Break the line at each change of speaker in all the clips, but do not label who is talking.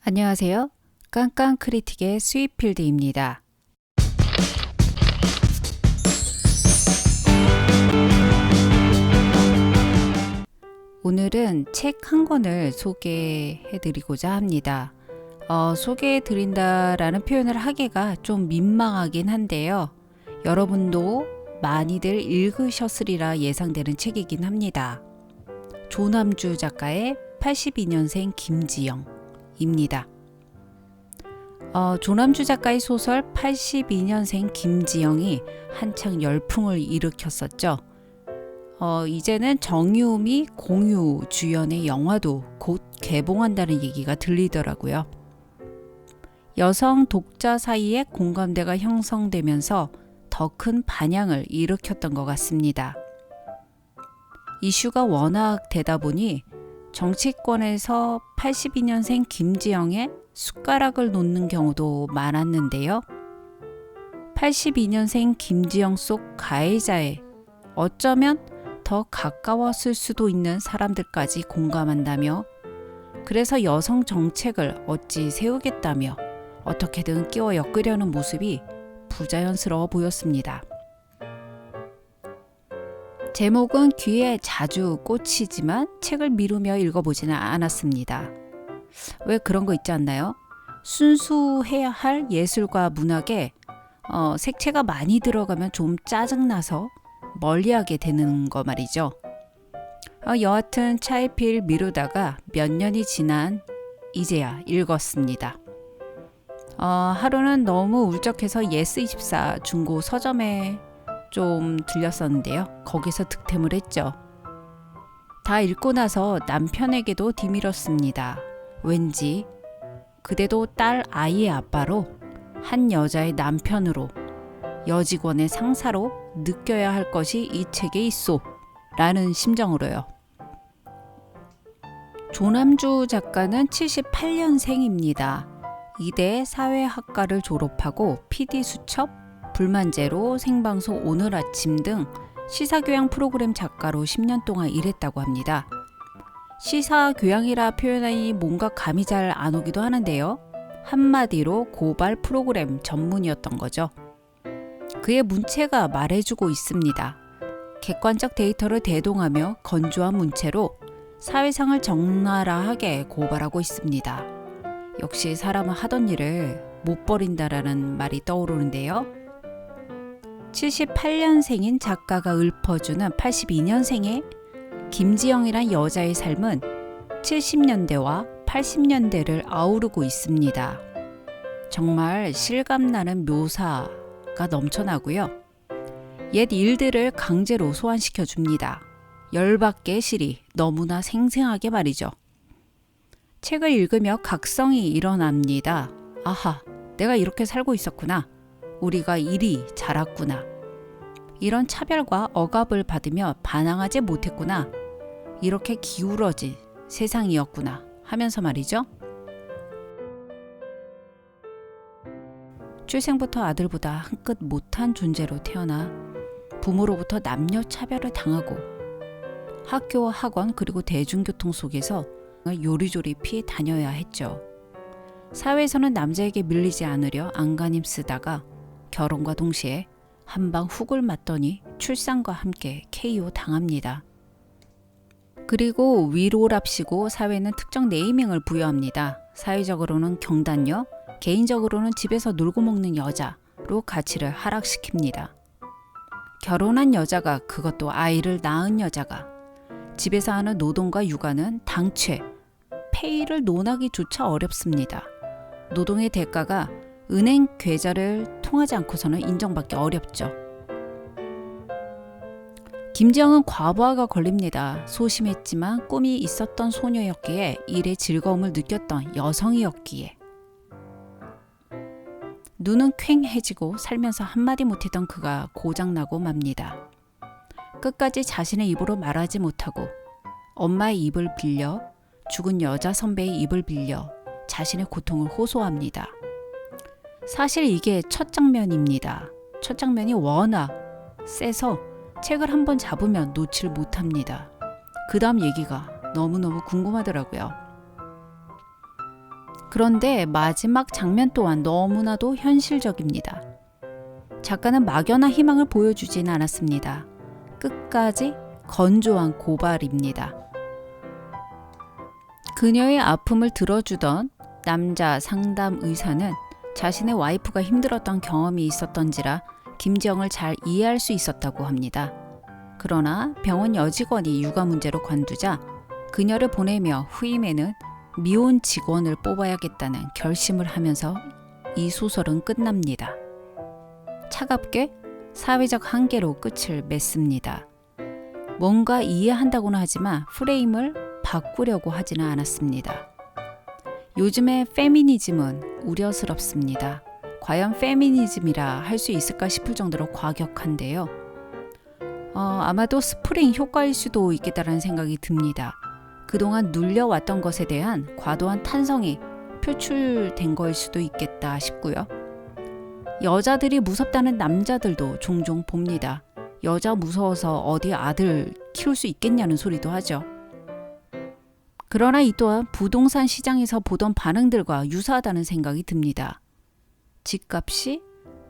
안녕하세요. 깡깡 크리틱의 스윗필드입니다. 오늘은 책 한 권을 소개해 드리고자 합니다. 소개해 드린다라는 표현을 하기가 좀 민망하긴 한데요. 여러분도 많이들 읽으셨으리라 예상되는 책이긴 합니다. 조남주 작가의 82년생 김지영입니다. 조남주 작가의 소설 82년생 김지영이 한창 열풍을 일으켰었죠. 이제는 정유미, 공유 주연의 영화도 곧 개봉한다는 얘기가 들리더라고요. 여성 독자 사이에 공감대가 형성되면서 더 큰 반향을 일으켰던 것 같습니다. 이슈가 워낙 되다 보니 정치권에서 82년생 김지영의 숟가락을 놓는 경우도 많았는데요. 82년생 김지영 속 가해자에 어쩌면 더 가까웠을 수도 있는 사람들까지 공감한다며, 그래서 여성 정책을 어찌 세우겠다며 어떻게든 끼워 엮으려는 모습이 부자연스러워 보였습니다. 제목은 귀에 자주 꽂히지만 책을 미루며 읽어보지는 않았습니다. 왜 그런 거 있지 않나요? 순수해야 할 예술과 문학에 색채가 많이 들어가면 좀 짜증나서 멀리하게 되는 거 말이죠. 여하튼 차일피일 미루다가 몇 년이 지난 이제야 읽었습니다. 하루는 너무 울적해서 예스24 중고 서점에 좀 들렸었는데요. 거기서 득템을 했죠. 다 읽고 나서 남편에게도 뒤밀었습니다. 왠지 그대도 딸 아이의 아빠로, 한 여자의 남편으로, 여직원의 상사로 느껴야 할 것이 이 책에 있소 라는 심정으로요. 조남주 작가는 78년생입니다. 이대 사회학과를 졸업하고 PD 수첩, 불만제로, 생방송 오늘 아침 등 시사교양 프로그램 작가로 10년 동안 일했다고 합니다. 시사교양이라 표현하니 뭔가 감이 잘 안 오기도 하는데요. 한마디로 고발 프로그램 전문이었던 거죠. 그의 문체가 말해주고 있습니다. 객관적 데이터를 대동하며 건조한 문체로 사회상을 적나라하게 고발하고 있습니다. 역시 사람은 하던 일을 못 버린다라는 말이 떠오르는데요. 78년생인 작가가 읊어주는 82년생의 김지영이란 여자의 삶은 70년대와 80년대를 아우르고 있습니다. 정말 실감나는 묘사가 넘쳐나고요. 옛 일들을 강제로 소환시켜 줍니다. 열받게 실이 너무나 생생하게 말이죠. 책을 읽으며 각성이 일어납니다. 아하, 내가 이렇게 살고 있었구나. 우리가 이리 자랐구나. 이런 차별과 억압을 받으며 반항하지 못했구나. 이렇게 기울어진 세상이었구나 하면서 말이죠. 출생부터 아들보다 한 끗 못한 존재로 태어나 부모로부터 남녀 차별을 당하고 학교와 학원 그리고 대중교통 속에서 요리조리피 다녀야 했죠. 사회에서는 남자에게 밀리지 않으려 안간힘 쓰다가 결혼과 동시에 한방 훅을 맞더니 출산과 함께 KO 당합니다. 그리고 위로랍시고 사회는 특정 네이밍을 부여합니다. 사회적으로는 경단녀, 개인적으로는 집에서 놀고 먹는 여자로 가치를 하락시킵니다. 결혼한 여자가, 그것도 아이를 낳은 여자가, 집에서 하는 노동과 육아는 당최 페이를 논하기조차 어렵습니다. 노동의 대가가 은행 계좌를 통하지 않고서는 인정받기 어렵죠. 김지영은 과부하가 걸립니다. 소심했지만 꿈이 있었던 소녀였기에 일의 즐거움을 느꼈던 여성이었기에. 눈은 퀭해지고 살면서 한마디 못했던 그가 고장나고 맙니다. 끝까지 자신의 입으로 말하지 못하고 엄마의 입을 빌려, 죽은 여자 선배의 입을 빌려 자신의 고통을 호소합니다. 사실 이게 첫 장면입니다. 첫 장면이 워낙 세서 책을 한번 잡으면 놓질 못합니다. 그 다음 얘기가 너무너무 궁금하더라고요. 그런데 마지막 장면 또한 너무나도 현실적입니다. 작가는 막연한 희망을 보여주진 않았습니다. 끝까지 건조한 고발입니다. 그녀의 아픔을 들어주던 남자 상담 의사는 자신의 와이프가 힘들었던 경험이 있었던지라 김지영을 잘 이해할 수 있었다고 합니다. 그러나 병원 여직원이 육아 문제로 관두자 그녀를 보내며 후임에는 미혼 직원을 뽑아야겠다는 결심을 하면서 이 소설은 끝납니다. 차갑게 사회적 한계로 끝을 맺습니다. 뭔가 이해한다고는 하지만 프레임을 바꾸려고 하지는 않았습니다. 요즘의 페미니즘은 우려스럽습니다. 과연 페미니즘이라 할 수 있을까 싶을 정도로 과격한데요. 아마도 스프링 효과일 수도 있겠다라는 생각이 듭니다. 그동안 눌려왔던 것에 대한 과도한 탄성이 표출된 거일 수도 있겠다 싶고요. 여자들이 무섭다는 남자들도 종종 봅니다. 여자 무서워서 어디 아들 키울 수 있겠냐는 소리도 하죠. 그러나 이 또한 부동산 시장에서 보던 반응들과 유사하다는 생각이 듭니다. 집값이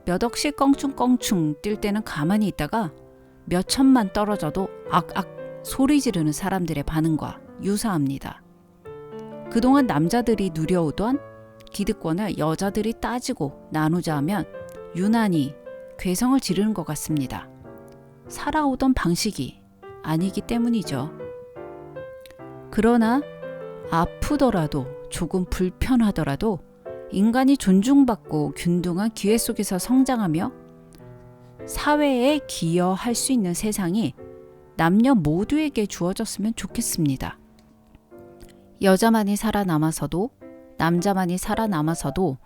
몇 억씩 껑충껑충 뛸 때는 가만히 있다가 몇 천만 떨어져도 악악 소리 지르는 사람들의 반응과 유사합니다. 그동안 남자들이 누려오던 기득권을 여자들이 따지고 나누자 하면 유난히 괴성을 지르는 것 같습니다. 살아오던 방식이 아니기 때문이죠. 그러나 아프더라도 조금 불편하더라도 인간이 존중받고 균등한 기회 속에서 성장하며 사회에 기여할 수 있는 세상이 남녀 모두에게 주어졌으면 좋겠습니다. 여자만이 살아남아서도 남자만이 살아남아서도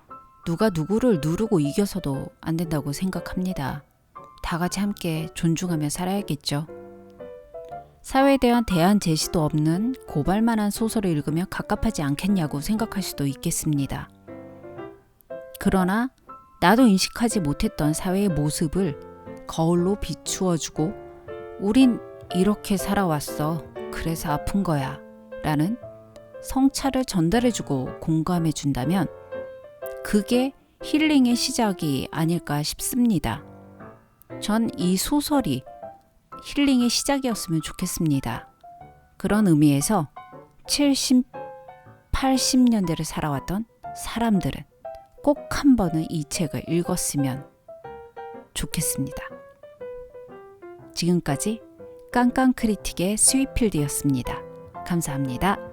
누가 누구를 누르고 이겨서도 안 된다고 생각합니다. 다 같이 함께 존중하며 살아야겠죠. 사회에 대한 대안 제시도 없는 고발만한 소설을 읽으면 갑갑하지 않겠냐고 생각할 수도 있겠습니다. 그러나 나도 인식하지 못했던 사회의 모습을 거울로 비추어주고 우린 이렇게 살아왔어. 그래서 아픈 거야. 라는 성찰을 전달해주고 공감해준다면 그게 힐링의 시작이 아닐까 싶습니다. 전 이 소설이 힐링의 시작이었으면 좋겠습니다. 그런 의미에서 70, 80년대를 살아왔던 사람들은 꼭 한 번은 이 책을 읽었으면 좋겠습니다. 지금까지 깡깡크리틱의 스위필드였습니다. 감사합니다.